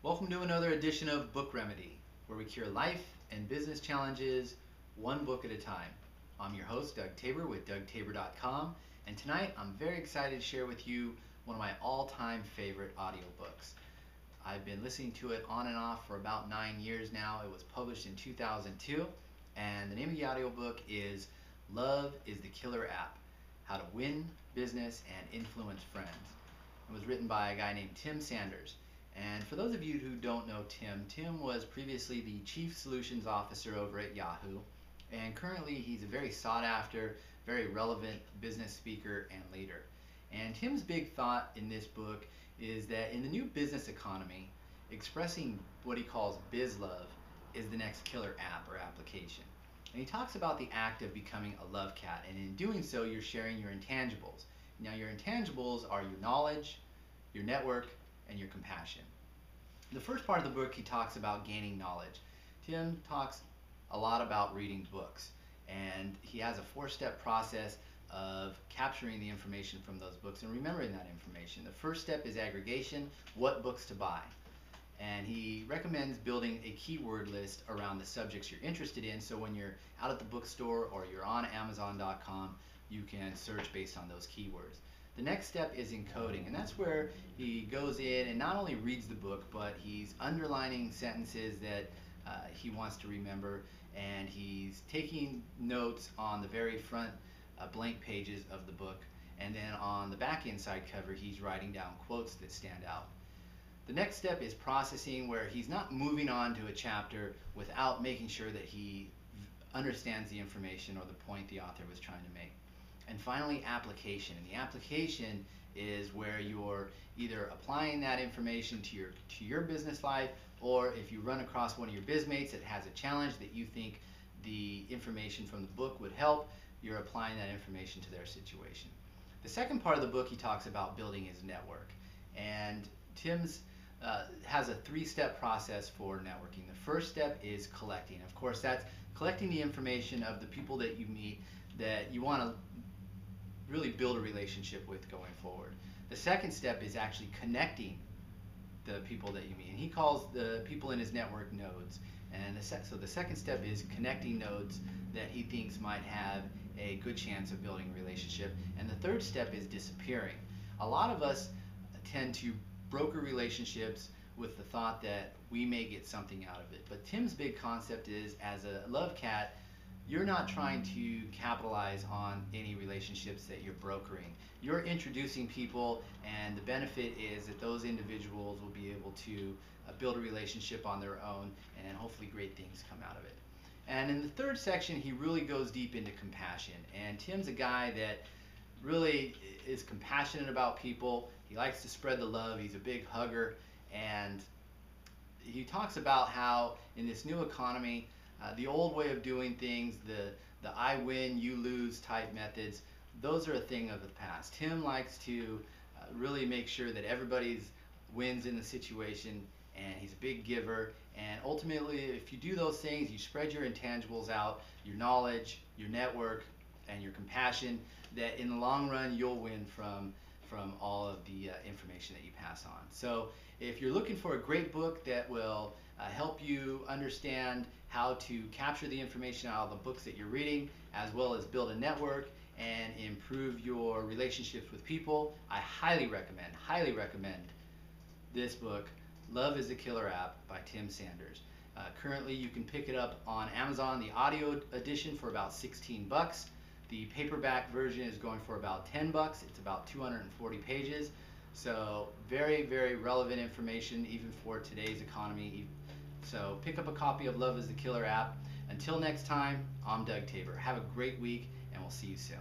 Welcome to another edition of BookRemedy, where we cure life and business challenges one book at a time. I'm your host, Doug Tabor with DougTabor.com, and tonight I'm very excited to share with you one of my all-time favorite audiobooks. I've been listening to it on and off for about 9 years now. It was published in 2002, and the name of the audiobook is Love is the Killer App: How to Win Business and Influence Friends. It was written by a guy named Tim Sanders. And for those of you who don't know Tim was previously the Chief Solutions Officer over at Yahoo, and currently he's a very sought after, very relevant business speaker and leader. And Tim's big thought in this book is that in the new business economy, expressing what he calls biz love is the next killer app or application. And he talks about the act of becoming a love cat, and in doing so you're sharing your intangibles. Now your intangibles are your knowledge, your network, and your compassion. The first part of the book, he talks about gaining knowledge. Tim talks a lot about reading books, and he has a 4-step process of capturing the information from those books and remembering that information. The first step is aggregation, what books to buy. And he recommends building a keyword list around the subjects you're interested in, so when you're out at the bookstore or you're on Amazon.com, you can search based on those keywords. The next step is encoding, and that's where he goes in and not only reads the book, but he's underlining sentences that he wants to remember, and he's taking notes on the very front blank pages of the book, and then on the back inside cover he's writing down quotes that stand out. The next step is processing, where he's not moving on to a chapter without making sure that he understands the information or the point the author was trying to make. And finally, application. And the application is where you're either applying that information to your business life, or if you run across one of your bizmates that has a challenge that you think the information from the book would help, you're applying that information to their situation. The second part of the book, he talks about building his network. And Tim's has a 3-step process for networking. The first step is collecting. Of course, that's collecting the information of the people that you meet that you want to really build a relationship with going forward. The second step is actually connecting the people that you meet, and he calls the people in his network nodes. And so the second step is connecting nodes that he thinks might have a good chance of building a relationship. And the third step is disappearing. A lot of us tend to broker relationships with the thought that we may get something out of it. But Tim's big concept is, as a love cat, you're not trying to capitalize on any relationships that you're brokering. You're introducing people, and the benefit is that those individuals will be able to build a relationship on their own, and hopefully great things come out of it. And in the third section, he really goes deep into compassion. And Tim's a guy that really is compassionate about people. He likes to spread the love. He's a big hugger. And he talks about how in this new economy, the old way of doing things, the I win, you lose type methods, those are a thing of the past. Tim likes to really make sure that everybody wins in the situation, and he's a big giver. And ultimately, if you do those things, you spread your intangibles out, your knowledge, your network, and your compassion, that in the long run you'll win from all of the information that you pass on. So if you're looking for a great book that will help you understand how to capture the information out of the books that you're reading, as well as build a network and improve your relationships with people, I highly recommend this book, Love is the Killer App by Tim Sanders. Currently you can pick it up on Amazon, the audio edition, for about 16 bucks. The paperback version is going for about 10 bucks. It's about 240 pages. So very, very relevant information even for today's economy. So pick up a copy of Love is the Killer App. Until next time, I'm Doug Tabor. Have a great week, and we'll see you soon.